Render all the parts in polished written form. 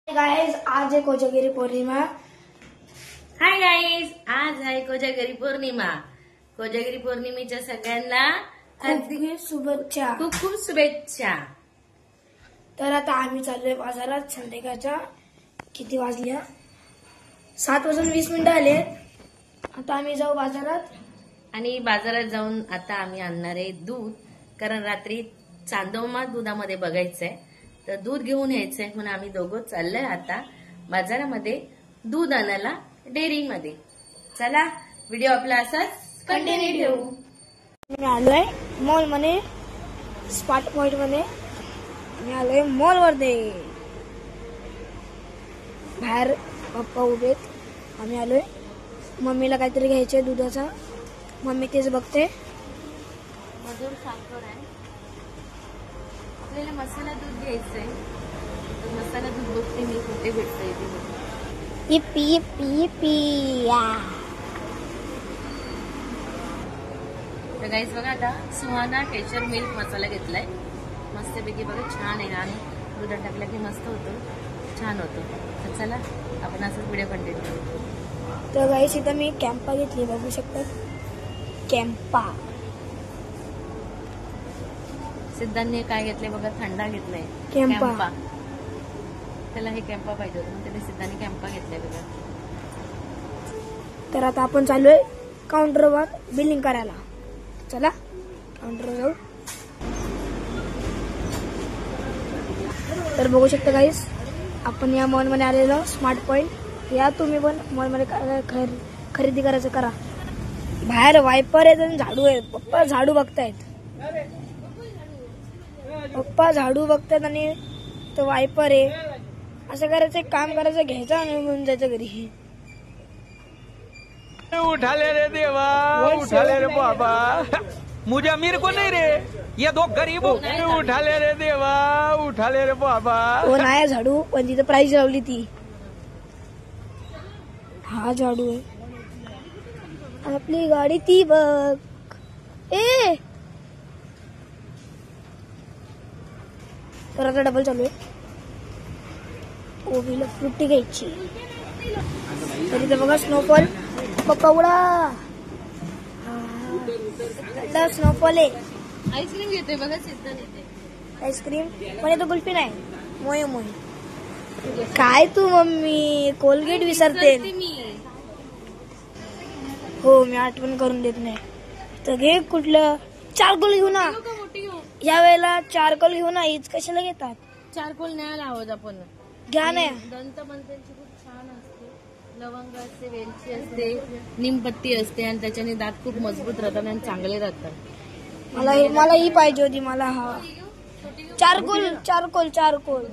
Guys आज है कोजागिरी पौर्णिमा। Hi guys, आज आहे कोजागिरी पौर्णिमा। कोजागिरी पौर्णिमेच्या सगळ्यांना हार्दिक शुभेच्छा। खूप खूप शुभेच्छा। तर आता आम्ही चाललोय बाजारात। संध्याकाळच्या किती वाजल्या? 7:20 आले। आता आम्ही जाऊ बाजारात आणि बाजारात जाऊन आता आम्ही आणणार आहे दूध, कारण रात्री चांदोमा दुधामध्ये बघायचंय, तर दूध घेऊन यायचंय म्हणून आम्ही दोघं चाललोय आता बाजारामध्ये दूध आणायला डेअरीमध्ये। चला व्हिडिओ आपला असाच कंटिन्यू ठेवू। मी आलोय मॉल मध्ये, स्पॉट पॉइंट मध्ये। मी आलोय मॉल मध्ये। बाहेर पप्पा उभेत, आम्ही आलोय। मम्मीला काहीतरी घ्यायचंय दुधाचा, मम्मी तेच बघते। मधुर साखर आहे, आपल्याला मसाला दूध घ्यायचंय, तर मसाला दूध बघते मी कुठे भेटतंय ते। इप्पी इप्पी इप्पी या। तर गाईस बघा, आता सुहाना केशर मिल्क मसाला घेतलाय, मस्तपैकी बघा छान आहे आणि दुधात टाकला की मस्त होतो, छान होतो। तर चला आपण असंच व्हिडिओ कंटिन्यू करू। तर गाईस इथं मी कॅम्पा घेतली, बघू शकता कॅम्पा। सिद्धांनी काय घेतलंय बघा, थंडा घेतलाय कॅम्पा। त्याला हे कॅम्पा पाहिजे होतं, त्याने सिद्धांनी कॅम्पा घेतलाय बघा। तर आता आपण चाललोय काउंटरवर बिलिंग करायला। चला काउंटरवर जाऊ। तर बघू शकता गाईस, आपण या मॉल मध्ये आलेलो, स्मार्ट पॉइंट। या तुम्ही पण मॉल मध्ये खरेदी करायचं करा। बाहेर वायपर आहेत आणि झाडू आहेत। पप्पा झाडू बघतायत, पप्पा झाडू बघतायत आणि तो वायपर आहे। असं करायचं, एक काम करायचं, घ्यायचं आणि घेऊन जायचं घरी। उठाले रे देवा, उठाले रे बाबा, मुझे अमीर को नहीं रे, ये दो गरीबों को उठाले रे देवा, उठाले रे बाबा। वो नाही झाडू, पण तिथं प्राइस लावली ती। हा झाडू आहे, आपली गाडी ती बघ। ए तर आता डबल चालू आहे। ओवीला फ्रुटी घ्यायची, तर इथं बघा स्नोफॉल। पप्पा उडा, स्नोफॉल आहे। आईस्क्रीम घेते बघा सिद्धांत येते, आईस्क्रीम पण येतो, कुल्फी नाही, मोये मोये। काय तू मम्मी कोलगेट विसरते मी। हो, मी आठवण करून देत नाही। तर घे कुठलं, चारकोल घेऊ ना या वेळेला, चारकोल घेऊ ना। हीच कशाला घेतात? चारकोल न्यायला आहोत आपण, घ्या ना। दंतमंत्यांची खूप छान असते, लवंग असते, वेलची असते, निमपत्ती असते, आणि त्याच्याने दात खूप मजबूत राहतात आणि चांगले राहतात। मला ही पाहिजे होती, मला हा चारकोल चारकोल चारकोल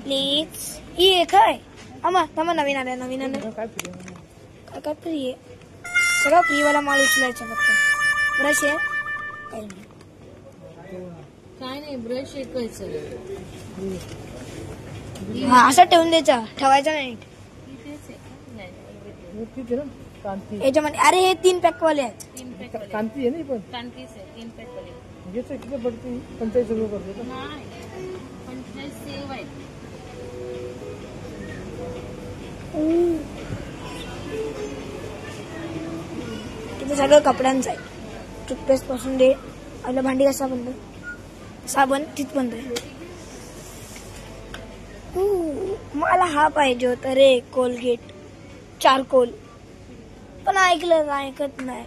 प्लीज। ही एक आहे आम्हा, थांबा, नवीन आल्या, नवीन आल्या। काय फ्री आहे? सगळं फ्रीवाला माल उचलायचा फक्त। ब्रश आहे, काही नाही, काय नाही, ब्रश एकच हा असा ठेवून द्यायचा, ठेवायचा नाही याच्यामध्ये। अरे हे 3 पॅकवाले आहेत। 3 पॅक वाले, कांती है ना, पण कांतीच आहे 3 पॅक वाले। ये किती पडते? 45 रुपये पडते। नाही, 45 सेव आहेत। तिथे सगळं कपड्यांचं आहे, टूथपेस्ट पासून दे, आपल्या भांडी कसा बंद, साबण तिथपर्यंत आहे। मला हा पाहिजे होता रे, कोलगेट चारकोल, पण ऐकत नाही।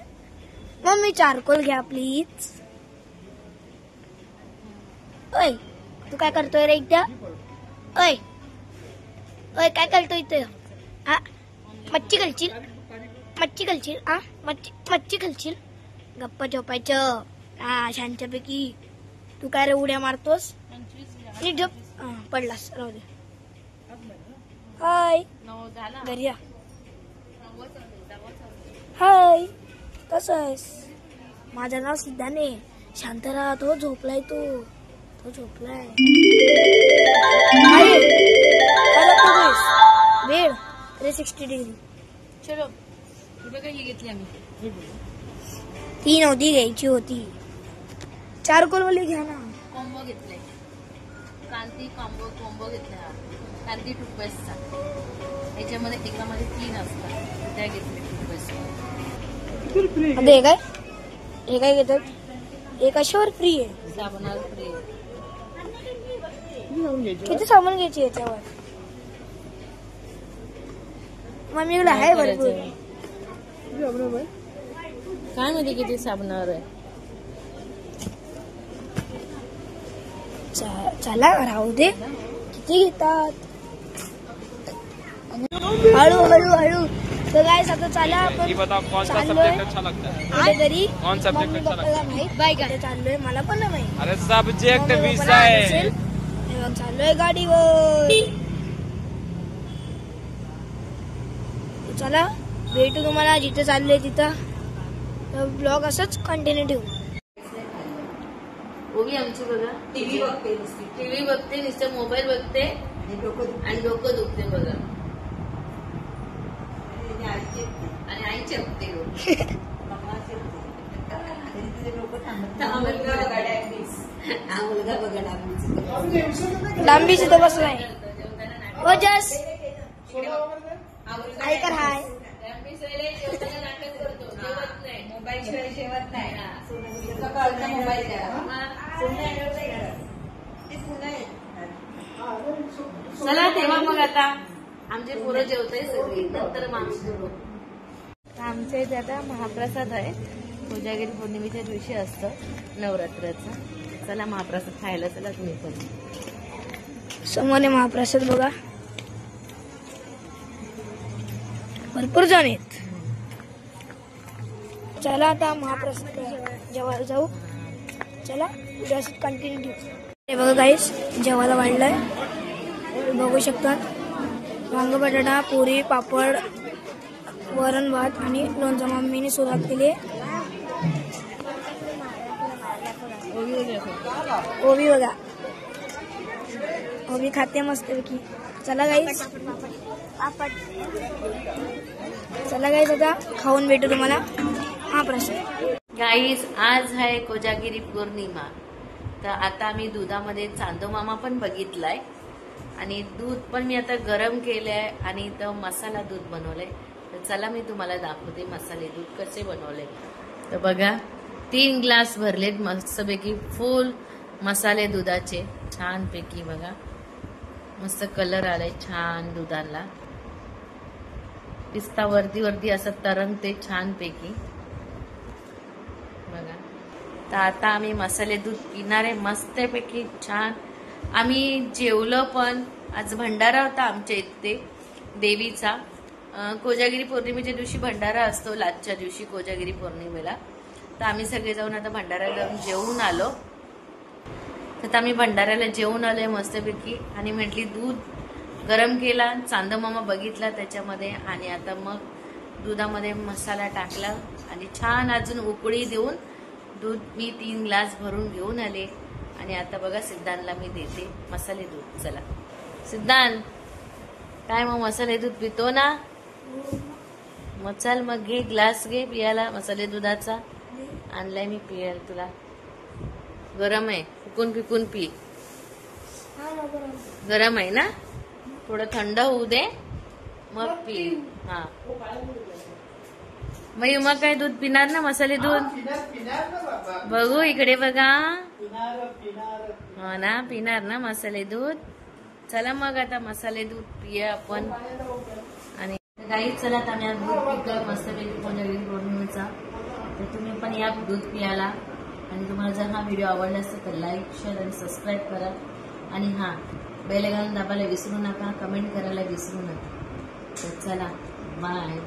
मम्मी चारकोल घ्या प्लीज। ओय तू काय करतोय रे इथं? ओय ओय काय करतोय इथं? हा मच्छी घालशील, मच्छी घालशील, हा मच्छी घालशील? गप्पा झोपायचं हा शांतपैकी। तू काय रे उड्या मारतोस? नीट झोप, पडलास, राहू दे। हाय घरी या। हाय कसं आहेस? माझं नाव सिद्धाने, शांत राहा। तो झोपलाय, तो झोपलाय। वेळ 360 डिग्री। चलो बघा, ही घेतली आम्ही, ती नव्हती घ्यायची होती, चारकोल वाली घ्या ना। कॉम्बो घेतलाय, क्रांती कॉम्बो घेतला, क्रांती टूथपेस्टचा. याच्यामध्ये एकामध्ये 3 असतात, त्या घेतले टूथपेस्ट. हे काय घेतात? एक अशावर फ्री आहे, साबणावर फ्री. किती सामान घ्यायची याच्यावर? मम्मीकडे आहे भरपूर. काय माहिती किती साबणावर आहे. चला राहू दे, किती घेतात. हळू हळू हळू. तर काय आता चला आपण चाललोय घरी. मम्मी पप्पाला माहित कुठे चाललोय, मला पण नाही माहित. अरे सब्जेक्ट विषय चाललोय गाडीवर. चला भेटू तुम्हाला जिथे चाललोय तिथं. ब्लॉग असंच कंटिन्यू ठेवू. ओवी आमची बघा टीव्ही बघते नुसतं मोबाईल बघते आणि डोकं दुखते बघा. आणि आई चपते लांबीची तर बसलाय. ओ जस आई कर हाय. मोबाईल जेवत नाही. चला तेव्हा मग आता आमचे पोरं जेवतंय सगळी, नंतर माणूस करू. आमच्या इथे आता महाप्रसाद आहे. कोजागिरी पौर्णिमेच्या दिवशी असतं नवरात्राचं. चला महाप्रसाद खायला चला तुम्ही पण. समोर आहे महाप्रसाद बघा, भरपूर जण आहेत. चला आता महाप्रसाद जेवायला जाऊ. चला जास्त कंटिन्यू ठेवू. हे बघा गाईस, जेवायला वाढलंय, बघू शकतात. वांग बटाटा, पुरी, पापड, वरण भात आणि लोणचं मम्मीने सुरुवात केली. ओवी बघा, ओवी खाते मस्तपैकी. चला गाईस, चला गाईस आता खाऊन भेटू तुम्हाला. हा प्रश्न गाईस, आज आहे कोजागिरी पौर्णिमा. तर आता आम्ही दुधामध्ये चांदोमामा पण बघितलाय आणि दूध पण मी आता गरम केलंय आणि इथं मसाला दूध बनवलंय. तर चला मी तुम्हाला दाखवते मसाले दूध कसे बनवले. तर बघा 3 ग्लास भरलेत मस्तपैकी फुल मसाले दुधाचे, छान पैकी. बघा मस्त कलर आलाय छान दुधाला. पिस्ता वरती असं तरंगते छान पैकी बघा. तर आता आम्ही मसाले दूध पिणार आहे मस्तपैकी छान. आम्ही जेवलो पण. आज भंडारा होता आमच्या इथे देवीचा. कोजागिरी पौर्णिमेच्या दिवशी भंडारा असतो, लास्टच्या दिवशी कोजागिरी पौर्णिमेला. तर आम्ही सगळे जाऊन आता भंडाऱ्याला जाऊन जेवून आलो. तर आम्ही भंडाऱ्याला जेवून आलोय मस्तपैकी. आणि म्हटली दूध गरम केला, चांदोमामा बघितला त्याच्यामध्ये आणि आता मग दुधामध्ये मसाला टाकला आणि छान अजून उकळी देऊन दूध मी 3 ग्लास भरून घेऊन आले. आणि आता बघा सिद्धांतला मी देते मसाले दूध. चला सिद्धांत, काय मग मसाले दूध पितो ना? मग चल मग घे ग्लास, घे पियाला मसाले दुधाचा. आणलाय मी पियाला तुला. गरम आहे, फुकून पिकून पी. गरम आहे ना, थोडं थंड होऊ दे मग पी. हा मग काय दूध पिणार ना, मसाले दूध? बघू इकडे बघा. हो ना, पिणार ना मसाले दूध. चला मग आता मसाले दूध पिया आपण. आणि गाईच चला आम्ही आज दूध पितोय मस्तपैकी कोजागिरी पौर्णिमेचा. तर तुम्ही पण या दूध पियाला. आणि तुम्हाला जर हा व्हिडिओ आवडला असेल तर लाईक, शेअर आणि सबस्क्राईब करा. आणि हा बेल आयकॉन दाबायला विसरू नका, कमेंट करायला विसरू नका. तर चला बाय.